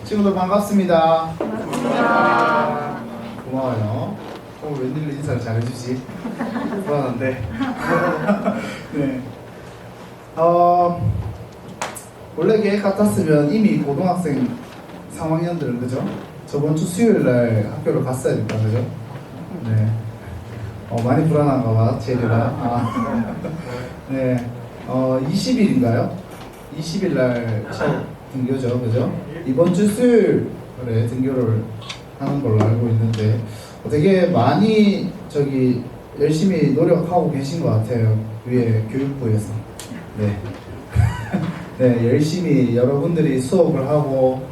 친구들 반갑습니다. 반갑습니다. 고마워요. 웬일로 인사를 잘해주지? 불안한데. 네. 원래 계획 같았으면 이미 고등학생 3학년들은 그죠? 저번 주 수요일 날 학교를 갔어야 됐다 그죠? 네. 많이 불안한가 봐 제리가. 네. 20일인가요? 20일 날 첫 등교죠, 그죠? 이번 주 수요일에 등교를 하는 걸로 알고 있는데 되게 많이 열심히 노력하고 계신 것 같아요. 위에 교육부에서. 네. 네, 열심히 여러분들이 수업을 하고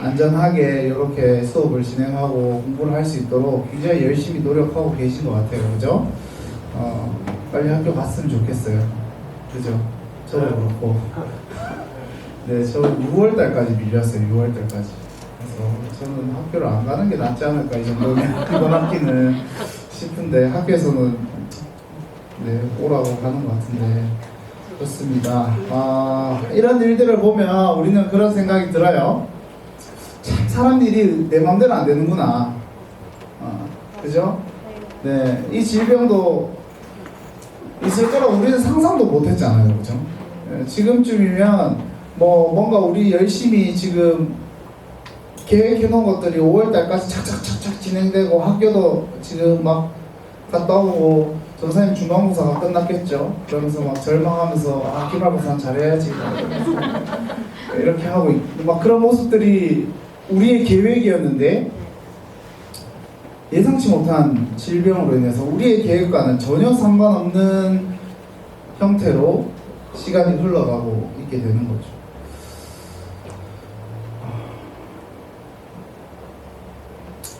안전하게 이렇게 수업을 진행하고 공부를 할 수 있도록 굉장히 열심히 노력하고 계신 것 같아요, 그죠? 빨리 학교 갔으면 좋겠어요, 그죠? 저도 그렇고. 네, 저 6월달까지 밀렸어요. 6월달까지. 그래서 저는 학교를 안 가는 게 낫지 않을까 이 정도면 이번 학기는 싶은데 학교에서는 네 오라고 가는 것 같은데 그렇습니다. 이런 일들을 보면 우리는 그런 생각이 들어요. 참 사람들이 내 맘대로 안 되는구나. 그죠? 네, 이 질병도 있을 거라고 우리는 상상도 못했잖아요, 그죠? 네, 지금쯤이면 뭔가 우리 열심히 지금 계획해 놓은 것들이 5월달까지 착착착착 진행되고 학교도 지금 막 갔다 오고 전사님 중간고사가 끝났겠죠. 그러면서 막 절망하면서 기말고사 잘해야지 이렇게 하고 막 그런 모습들이 우리의 계획이었는데 예상치 못한 질병으로 인해서 우리의 계획과는 전혀 상관없는 형태로 시간이 흘러가고 있게 되는 거죠.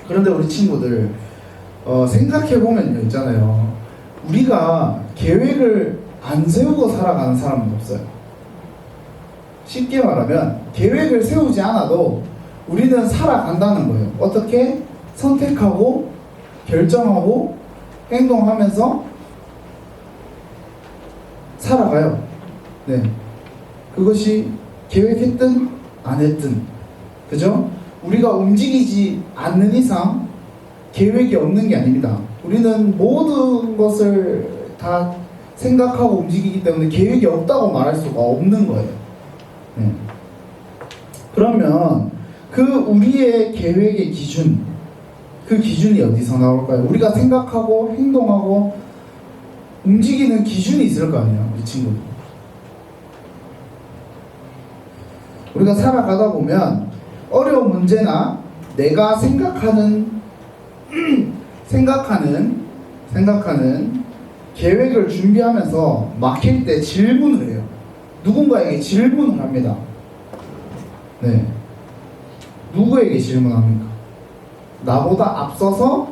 그런데 우리 친구들 생각해보면요 있잖아요, 우리가 계획을 안 세우고 살아가는 사람은 없어요. 쉽게 말하면 계획을 세우지 않아도 우리는 살아간다는 거예요. 어떻게? 선택하고 결정하고 행동하면서 살아가요. 네, 그것이 계획했든 안 했든, 그죠? 우리가 움직이지 않는 이상 계획이 없는 게 아닙니다. 우리는 모든 것을 다 생각하고 움직이기 때문에 계획이 없다고 말할 수가 없는 거예요. 네. 그러면 그 우리의 계획의 기준, 그 기준이 어디서 나올까요? 우리가 생각하고 행동하고 움직이는 기준이 있을 거 아니에요, 우리 친구들. 우리가 살아가다 보면 어려운 문제나 내가 생각하는 계획을 준비하면서 막힐 때 질문을 해요. 누군가에게 질문을 합니다. 네. 누구에게 질문합니까? 나보다 앞서서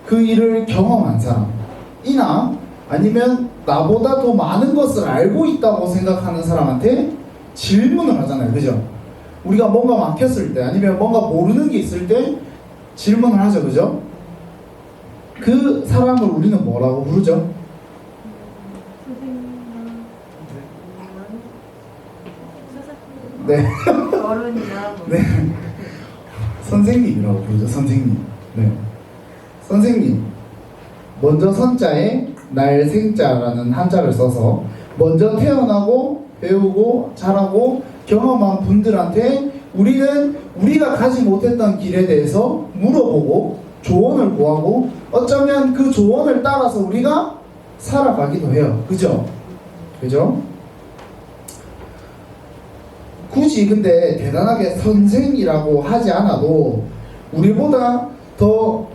그 일을 경험한 사람이나 아니면 나보다 더 많은 것을 알고 있다고 생각하는 사람한테 질문을 하잖아요, 그죠? 우리가 뭔가 막혔을 때 아니면 뭔가 모르는 게 있을 때 질문을 하죠, 그죠? 그 사람을 우리는 뭐라고 부르죠? 네. 어른이나 네. 선생님이라고 부르죠, 선생님. 네. 선생님. 먼저 선자에 날생자라는 한자를 써서 먼저 태어나고 배우고 자라고 경험한 분들한테 우리가 가지 못했던 길에 대해서 물어보고 조언을 구하고 어쩌면 그 조언을 따라서 우리가 살아가기도 해요. 그죠? 그죠? 굳이 근데 대단하게 선생이라고 하지 않아도 우리보다 더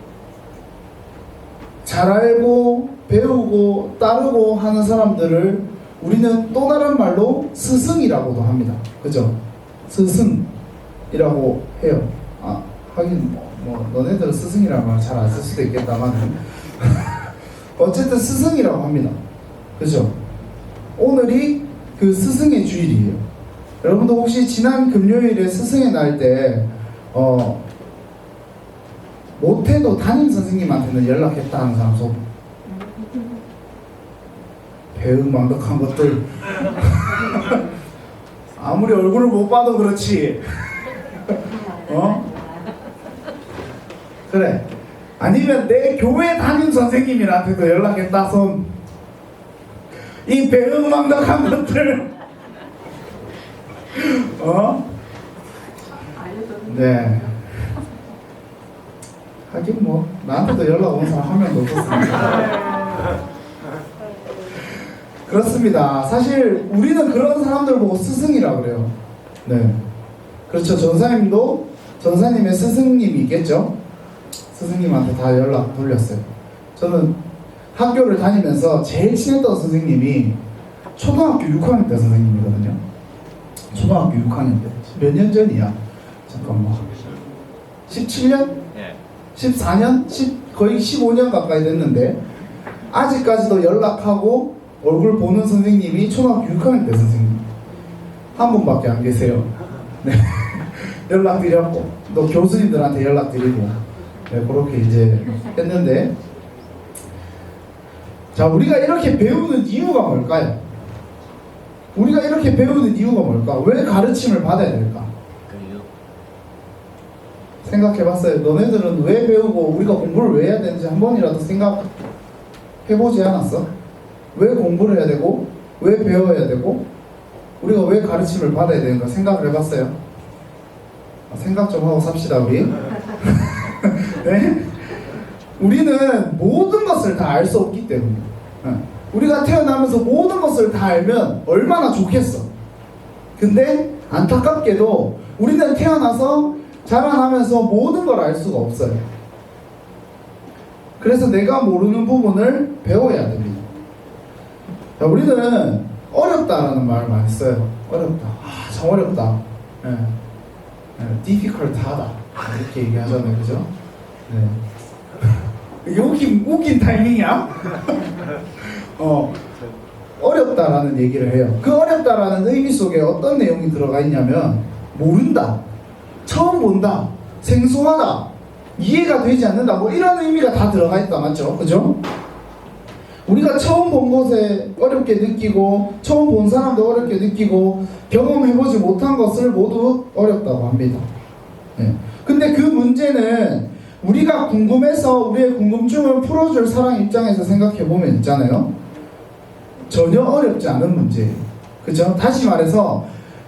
잘 알고 배우고 따르고 하는 사람들을 우리는 또 다른 말로 스승이라고도 합니다. 그죠? 스승이라고 해요. 하긴 너네들은 스승이라는 말 잘 안 쓸 수도 있겠다만 어쨌든 스승이라고 합니다. 그죠? 오늘이 그 스승의 주일이에요. 여러분도 혹시 지난 금요일에 스승의 날 때 못해도 담임 선생님한테는 연락했다 하는 사람 손? 배은망덕한 것들 아무리 얼굴을 못 봐도 그렇지 어? 그래. 아니면 내 교회 담임 선생님이한테도 연락했다 손. 이 배은망덕한 것들. 어? 네. 하긴 뭐 나한테도 연락 온 사람 한 명도 없었습니다. 그렇습니다. 사실 우리는 그런 사람들 보고 스승이라 그래요. 네. 그렇죠. 전사님의 스승님이 있겠죠. 스승님한테 다 연락 돌렸어요. 저는 학교를 다니면서 제일 친했던 선생님이 초등학교 6학년 때 선생님이거든요. 초등학교 6학년 때. 몇 년 전이야? 잠깐만. 17년? 14년? 거의 15년 가까이 됐는데 아직까지도 연락하고 얼굴 보는 선생님이 초등학교 6학년 때 선생님 한 분밖에 안 계세요. 네. 연락드렸고 또 교수님들한테 연락드리고 네, 그렇게 이제 했는데 자, 우리가 이렇게 배우는 이유가 뭘까요? 우리가 이렇게 배우는 이유가 뭘까? 왜 가르침을 받아야 될까? 생각해봤어요. 너네들은 왜 배우고 우리가 공부를 왜 해야 되는지 한 번이라도 생각해보지 않았어? 왜 공부를 해야 되고 왜 배워야 되고 우리가 왜 가르침을 받아야 되는가 생각을 해봤어요? 생각 좀 하고 삽시다 우리. 네? 우리는 모든 것을 다 알 수 없기 때문에 우리가 태어나면서 모든 것을 다 알면 얼마나 좋겠어. 근데 안타깝게도 우리는 태어나서 자라나면서 모든 걸 알 수가 없어요. 그래서 내가 모르는 부분을 배워야 됩니다. 자, 우리는 어렵다라는 말을 많이 써요. 어렵다. 아, 참 어렵다. 네. difficult하다. 이렇게 얘기하잖아요. 그죠? 네. 이게 웃긴 타이밍이야? 어렵다라는 얘기를 해요. 그 어렵다라는 의미 속에 어떤 내용이 들어가 있냐면 모른다, 처음 본다, 생소하다, 이해가 되지 않는다, 뭐 이런 의미가 다 들어가 있다. 맞죠? 그죠? 우리가 처음 본 것에 어렵게 느끼고 처음 본 사람도 어렵게 느끼고 경험해보지 못한 것을 모두 어렵다고 합니다. 네. 근데 그 문제는 우리가 궁금해서 우리의 궁금증을 풀어줄 사람 입장에서 생각해보면 있잖아요. 전혀 어렵지 않은 문제예요. 그죠? 다시 말해서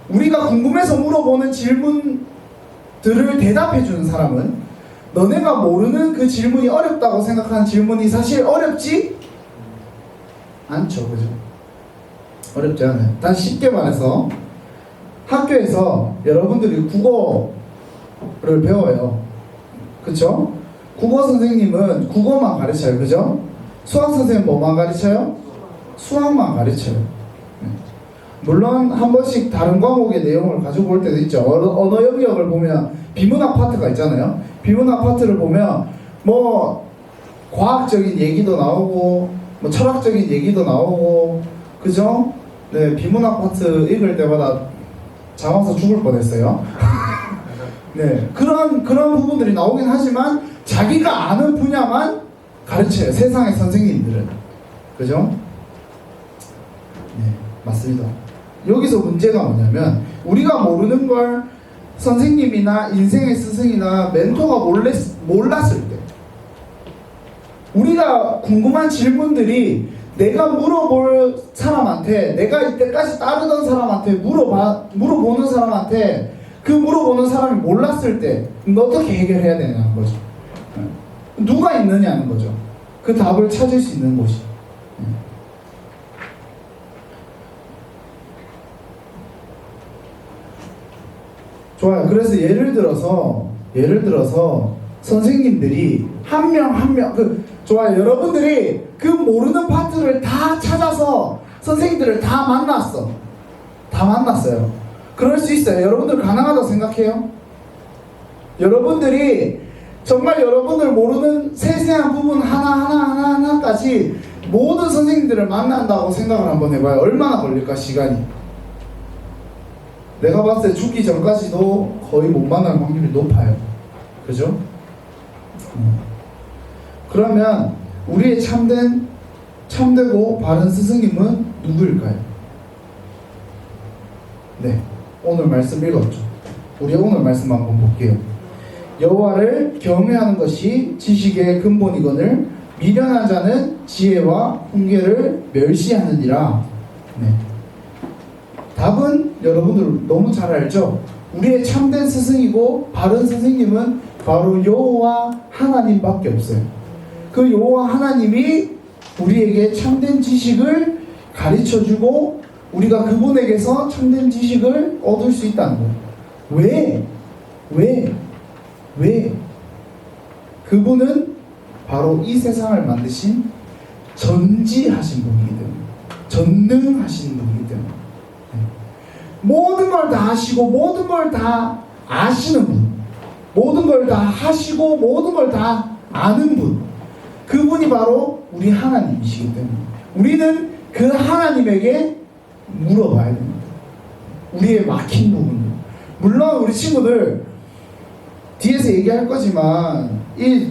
우리가 궁금해서 물어보는 질문들을 대답해주는 사람은 너네가 모르는 그 질문이 어렵다고 생각하는 질문이 사실 어렵지 않죠. 그죠? 어렵지 않아요. 다시 쉽게 말해서 학교에서 여러분들이 국어를 배워요. 그쵸? 국어 선생님은 국어만 가르쳐요. 그죠? 수학 선생님 뭐만 가르쳐요? 수학만 가르쳐요. 물론 한 번씩 다른 과목의 내용을 가지고 올 때도 있죠. 언어 영역을 보면 비문학 파트가 있잖아요. 비문학 파트를 보면 뭐 과학적인 얘기도 나오고 뭐 철학적인 얘기도 나오고 그죠? 네, 비문학 파트 읽을 때마다 잠 와서 죽을 뻔했어요. 네, 그런 부분들이 나오긴 하지만 자기가 아는 분야만 가르쳐요. 세상의 선생님들은. 그죠? 네, 맞습니다. 여기서 문제가 뭐냐면 우리가 모르는 걸 선생님이나 인생의 스승이나 멘토가 몰랐을 때 우리가 궁금한 질문들이 내가 물어볼 사람한테 내가 이때까지 따르던 사람한테 물어보는 사람한테 그 물어보는 사람이 몰랐을 때 어떻게 해결해야 되냐는 거죠. 누가 있느냐는 거죠. 그 답을 찾을 수 있는 곳이. 좋아요. 그래서 예를 들어서 선생님들이 한 명 좋아요. 여러분들이 그 모르는 파트를 다 찾아서 선생님들을 다 만났어요. 그럴 수 있어요. 여러분들 가능하다고 생각해요? 여러분들이 정말 여러분들 모르는 세세한 부분 하나까지 모든 선생님들을 만난다고 생각을 한번 해봐요. 얼마나 걸릴까, 시간이? 내가 봤을 때 죽기 전까지도 거의 못 만날 확률이 높아요. 그죠? 그러면 우리의 참되고 바른 스승님은 누구일까요? 네, 오늘 말씀 읽었죠. 우리 오늘 말씀 한번 볼게요. 여호와를 경외하는 것이 지식의 근본이거늘 미련한 자는 지혜와 훈계를 멸시하느니라. 네. 답은 여러분들 너무 잘 알죠? 우리의 참된 스승이고 바른 선생님은 바로 여호와 하나님밖에 없어요. 그 여호와 하나님이 우리에게 참된 지식을 가르쳐주고 우리가 그분에게서 참된 지식을 얻을 수 있다는 거예요. 왜? 그분은 바로 이 세상을 만드신 전지하신 분이기 때문에, 전능하신 분이기 때문에, 모든 걸 다 하시고 모든 걸 다 아시는 분, 모든 걸 다 하시고 모든 걸 다 아는 분, 그분이 바로 우리 하나님이시기 때문에 우리는 그 하나님에게 물어봐야 됩니다. 우리의 막힌 부분들. 물론 우리 친구들 뒤에서 얘기할 거지만 이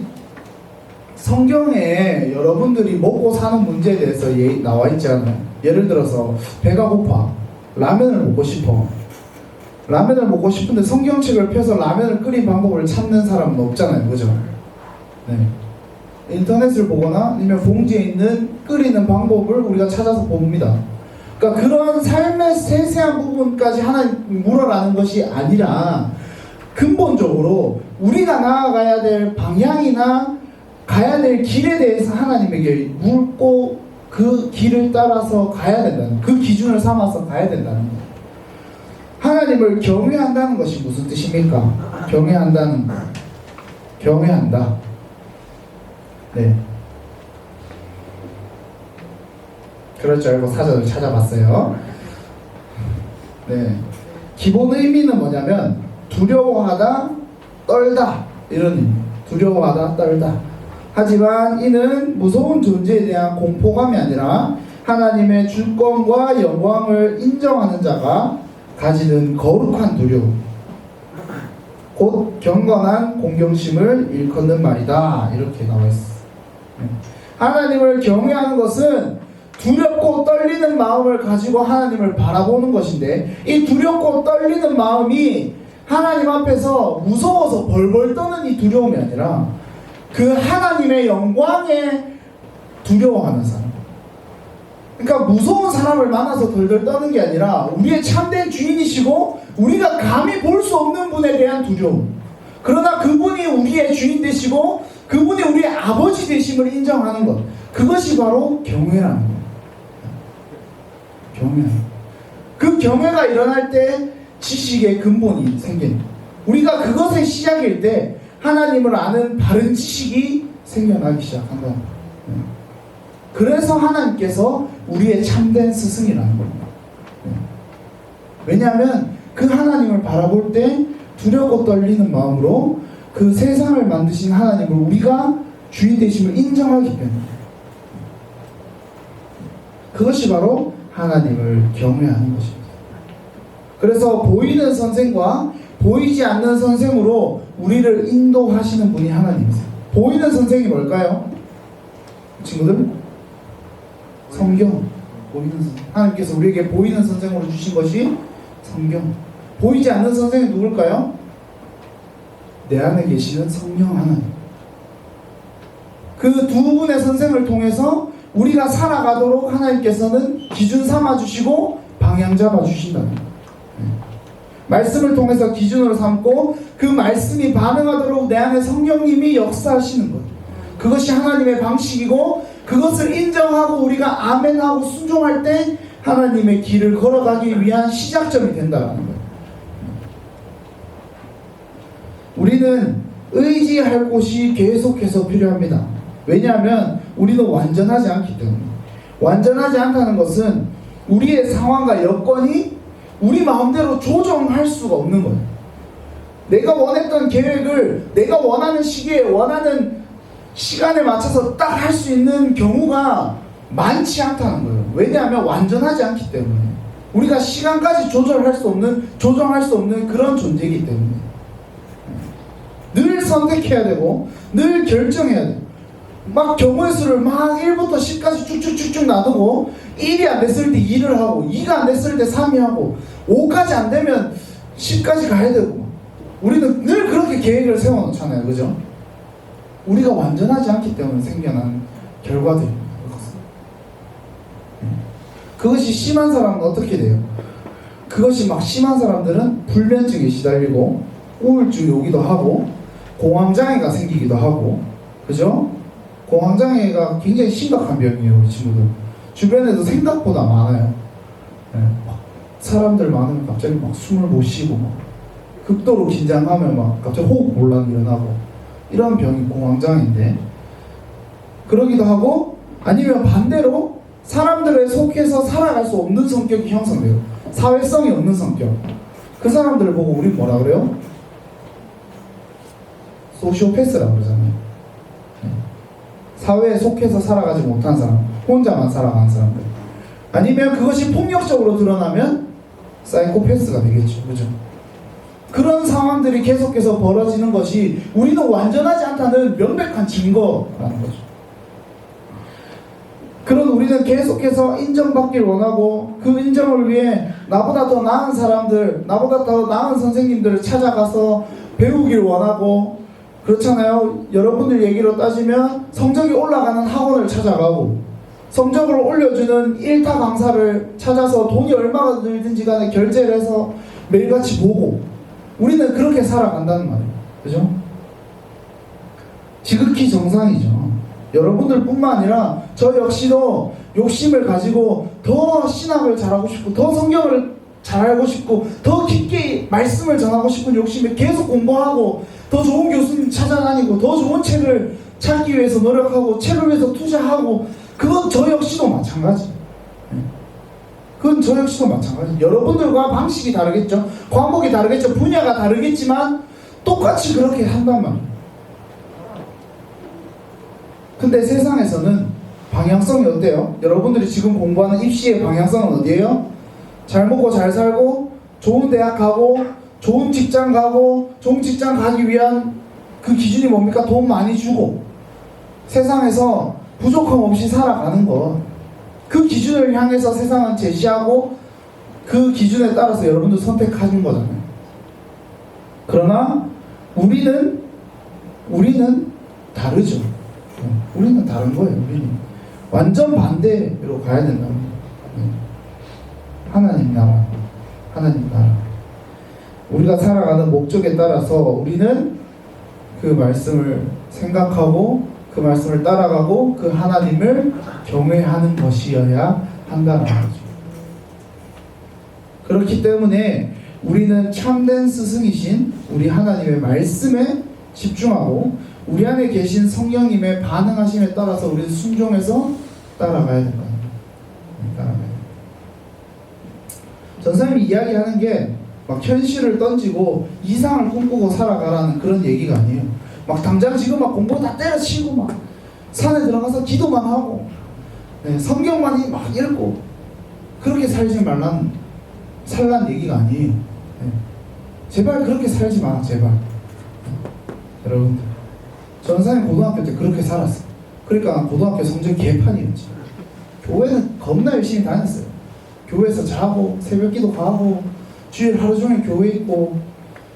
성경에 여러분들이 먹고 사는 문제에 대해서 나와 있지 않아요? 예를 들어서 배가 고파, 라면을 먹고 싶어. 라면을 먹고 싶은데 성경책을 펴서 라면을 끓인 방법을 찾는 사람은 없잖아요, 그죠? 네. 인터넷을 보거나 아니면 봉지에 있는 끓이는 방법을 우리가 찾아서 봅니다. 그러니까 그런 삶의 세세한 부분까지 하나님 물어라는 것이 아니라 근본적으로 우리가 나아가야 될 방향이나 가야 될 길에 대해서 하나님에게 묻고 그 길을 따라서 가야 된다는, 그 기준을 삼아서 가야 된다는 거예요. 하나님을 경외한다는 것이 무슨 뜻입니까? 경외한다는 거. 경외한다. 네. 그럴 줄 알고 사전을 찾아봤어요. 네. 기본 의미는 뭐냐면 두려워하다, 떨다, 이런 의미. 두려워하다, 떨다. 하지만 이는 무서운 존재에 대한 공포감이 아니라 하나님의 주권과 영광을 인정하는 자가 가지는 거룩한 두려움, 곧 경건한 공경심을 일컫는 말이다. 이렇게 나와 있어. 하나님을 경외하는 것은 두렵고 떨리는 마음을 가지고 하나님을 바라보는 것인데, 이 두렵고 떨리는 마음이 하나님 앞에서 무서워서 벌벌 떠는 이 두려움이 아니라 그 하나님의 영광에 두려워하는 사람. 그러니까 무서운 사람을 만나서 덜덜 떠는 게 아니라 우리의 참된 주인이시고 우리가 감히 볼 수 없는 분에 대한 두려움. 그러나 그분이 우리의 주인 되시고 그분이 우리의 아버지 되심을 인정하는 것. 그것이 바로 경외라는 거예요. 경외. 그 경외가 일어날 때 지식의 근본이 생깁니다. 우리가 그것의 시작일 때 하나님을 아는 바른 지식이 생겨나기 시작한다. 그래서 하나님께서 우리의 참된 스승이라는 겁니다. 왜냐하면 그 하나님을 바라볼 때 두렵고 떨리는 마음으로 그 세상을 만드신 하나님을 우리가 주인 되심을 인정하기 때문에, 그것이 바로 하나님을 경외하는 것입니다. 그래서 보이는 선생과 보이지 않는 선생으로 우리를 인도하시는 분이 하나님이세요. 보이는 선생이 뭘까요? 친구들? 성경. 보이는 선생. 하나님께서 우리에게 보이는 선생으로 주신 것이 성경. 보이지 않는 선생이 누굴까요? 내 안에 계시는 성령 하나님. 그 두 분의 선생을 통해서 우리가 살아가도록 하나님께서는 기준 삼아주시고 방향 잡아주신다는 거예요. 말씀을 통해서 기준으로 삼고 그 말씀이 반응하도록 내 안에 성령님이 역사하시는 거예요. 그것이 하나님의 방식이고, 그것을 인정하고 우리가 아멘하고 순종할 때 하나님의 길을 걸어가기 위한 시작점이 된다는 거예요. 우리는 의지할 곳이 계속해서 필요합니다. 왜냐하면 우리는 완전하지 않기 때문에. 완전하지 않다는 것은 우리의 상황과 여건이 우리 마음대로 조정할 수가 없는 거예요. 내가 원했던 계획을 내가 원하는 시기에 원하는 시간에 맞춰서 딱 할 수 있는 경우가 많지 않다는 거예요. 왜냐하면 완전하지 않기 때문에. 우리가 시간까지 조정할 수 없는 그런 존재이기 때문에. 늘 선택해야 되고 늘 결정해야 돼요. 막 경우의 수를 막 1부터 10까지 쭉쭉쭉쭉 놔두고 1이 안 됐을 때 2를 하고 2가 안 됐을 때 3이 하고 5까지 안 되면 10까지 가야 되고 우리는 늘 그렇게 계획을 세워놓잖아요. 그죠? 우리가 완전하지 않기 때문에 생겨난 결과들입니다. 그것이 심한 사람은 어떻게 돼요? 그것이 막 심한 사람들은 불면증에 시달리고 우울증이 오기도 하고 공황장애가 생기기도 하고, 그죠? 공황장애가 굉장히 심각한 병이에요. 우리 친구들 주변에도 생각보다 많아요. 막 사람들 많으면 갑자기 막 숨을 못 쉬고 막 극도로 긴장하면 막 갑자기 호흡 곤란이 일어나고, 이런 병이 공황장애인데, 그러기도 하고 아니면 반대로 사람들에 속해서 살아갈 수 없는 성격이 형성돼요. 사회성이 없는 성격. 그 사람들을 보고 우리 뭐라 그래요? 소시오패스라고 그러잖아요. 사회에 속해서 살아가지 못한 사람, 혼자만 살아가는 사람들. 아니면 그것이 폭력적으로 드러나면 사이코패스가 되겠죠. 그죠? 그런 상황들이 계속해서 벌어지는 것이 우리는 완전하지 않다는 명백한 증거라는 거죠. 그런 우리는 계속해서 인정받기를 원하고, 그 인정을 위해 나보다 더 나은 사람들, 나보다 더 나은 선생님들을 찾아가서 배우기를 원하고, 그렇잖아요. 여러분들 얘기로 따지면 성적이 올라가는 학원을 찾아가고, 성적을 올려주는 1타 강사를 찾아서 돈이 얼마가 들든지 간에 결제를 해서 매일같이 보고, 우리는 그렇게 살아간다는 말이에요. 그죠? 지극히 정상이죠. 여러분들 뿐만 아니라 저 역시도 욕심을 가지고 더 신학을 잘하고 싶고, 더 성경을 잘 알고 싶고, 더 깊게 말씀을 전하고 싶은 욕심에 계속 공부하고, 더 좋은 교수님 찾아다니고, 더 좋은 책을 찾기 위해서 노력하고, 책을 위해서 투자하고, 그건 저 역시도 마찬가지. 그건 저 역시도 마찬가지. 여러분들과 방식이 다르겠죠. 과목이 다르겠죠. 분야가 다르겠지만 똑같이 그렇게 한단 말이에요. 근데 세상에서는 방향성이 어때요? 여러분들이 지금 공부하는 입시의 방향성은 어디예요? 잘 먹고 잘 살고, 좋은 대학 가고, 좋은 직장 가고, 좋은 직장 가기 위한 그 기준이 뭡니까? 돈 많이 주고, 세상에서 부족함 없이 살아가는 것. 그 기준을 향해서 세상은 제시하고, 그 기준에 따라서 여러분들 선택하는 거잖아요. 그러나 우리는 다르죠. 우리는 다른 거예요. 우리는 완전 반대로 가야 된다는 거예요. 하나님 나라, 하나님 나라. 우리가 살아가는 목적에 따라서 우리는 그 말씀을 생각하고, 그 말씀을 따라가고, 그 하나님을 경외하는 것이어야 한다는 거죠. 그렇기 때문에 우리는 참된 스승이신 우리 하나님의 말씀에 집중하고, 우리 안에 계신 성령님의 반응하심에 따라서 우리는 순종해서 따라가야 된다. 따라가야 돼. 전사님이 이야기하는 게 막 현실을 던지고 이상을 꿈꾸고 살아가라는 그런 얘기가 아니에요. 막 당장 지금 막 공부 다 때려치고 막 산에 들어가서 기도만 하고, 성경만 막 읽고 그렇게 살지 말란 얘기가 아니에요. 제발 그렇게 살지 마, 제발. 여러분들, 전사님 고등학교 때 그렇게 살았어. 그러니까 고등학교 성적이 개판이었지. 교회는 겁나 열심히 다녔어요. 교회에서 자고 새벽기도 가고 주일 하루 종일 교회 있고,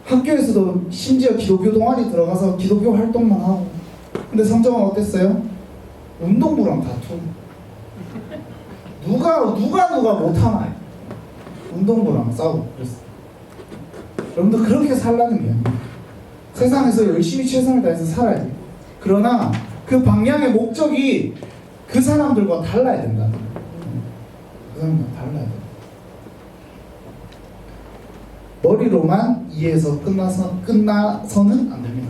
학교에서도 심지어 기독교 동아리 들어가서 기독교 활동만 하고. 근데 성적은 어땠어요? 운동부랑 다투. 누가 못하나. 운동부랑 싸우고 그랬어. 여러분들 그렇게 살라는 게 아니에요. 세상에서 열심히 최선을 다해서 살아야 돼요. 그러나 그 방향의 목적이 그 사람들과 달라야 된다는 거예요. 그 사람들과 달라야 돼요. 머리로만 이해해서 끝나서는 안 됩니다.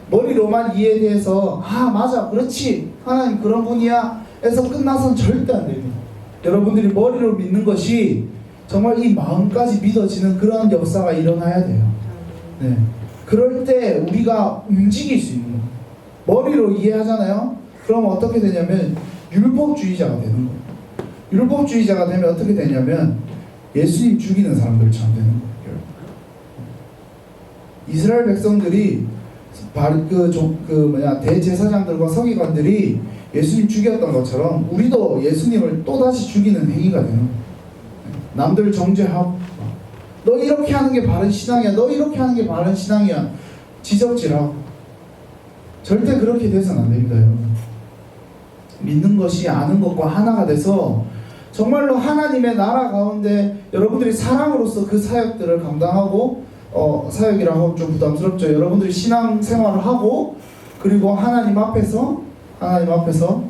머리로만 이해에 대해서 맞아, 그렇지, 하나님 그런 분이야 해서 끝나서는 절대 안 됩니다. 여러분들이 머리로 믿는 것이 정말 이 마음까지 믿어지는 그런 역사가 일어나야 돼요. 네. 그럴 때 우리가 움직일 수 있는 거예요. 머리로 이해하잖아요. 그럼 어떻게 되냐면 율법주의자가 되는 거예요. 율법주의자가 되면 어떻게 되냐면 예수님 죽이는 사람들처럼 되는 거예요. 이스라엘 백성들이 대제사장들과 서기관들이 예수님 죽였던 것처럼 우리도 예수님을 또다시 죽이는 행위가 되는 거예요. 남들 정죄하고 너 이렇게 하는 게 바른 신앙이야. 너 이렇게 하는 게 바른 신앙이야. 지적질하고. 절대 그렇게 돼서는 안 됩니다, 여러분. 믿는 것이 아는 것과 하나가 돼서 정말로 하나님의 나라 가운데 여러분들이 사람으로서 그 사역들을 감당하고 사역이라고 하면 좀 부담스럽죠. 여러분들이 신앙생활을 하고 그리고 하나님 앞에서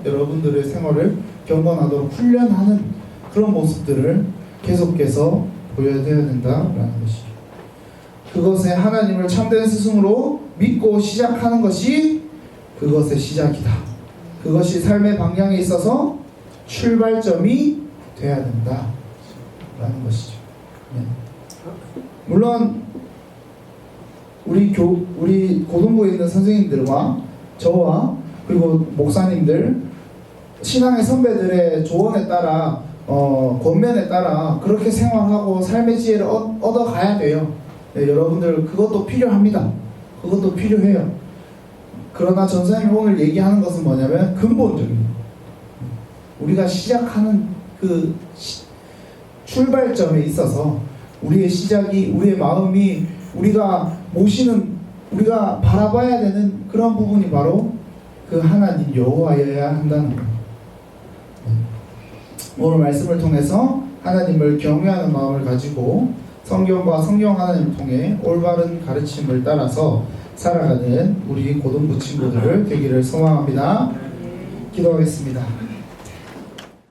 여러분들의 생활을 경건하도록 훈련하는 그런 모습들을 계속해서 보여야 된다라는 것이죠. 그것에 하나님을 참된 스승으로 믿고 시작하는 것이 그것의 시작이다. 그것이 삶의 방향에 있어서 출발점이 돼야 된다 라는 것이죠. 네. 물론 우리 고등부에 있는 선생님들과 저와 그리고 목사님들 신앙의 선배들의 조언에 따라 권면에 따라 그렇게 생활하고 삶의 지혜를 얻어가야 돼요. 네, 여러분들 그것도 필요합니다. 그것도 필요해요. 그러나 전사님이 오늘 얘기하는 것은 뭐냐면 근본적인 우리가 시작하는 그 출발점에 있어서 우리의 시작이 우리의 마음이 우리가 바라봐야 되는 그런 부분이 바로 그 하나님 여호와여야 한다는 거예요. 오늘 말씀을 통해서 하나님을 경외하는 마음을 가지고 성경과 성경 하나님을 통해 올바른 가르침을 따라서 살아가는 우리 고등부 친구들 되기를 소망합니다. 기도하겠습니다.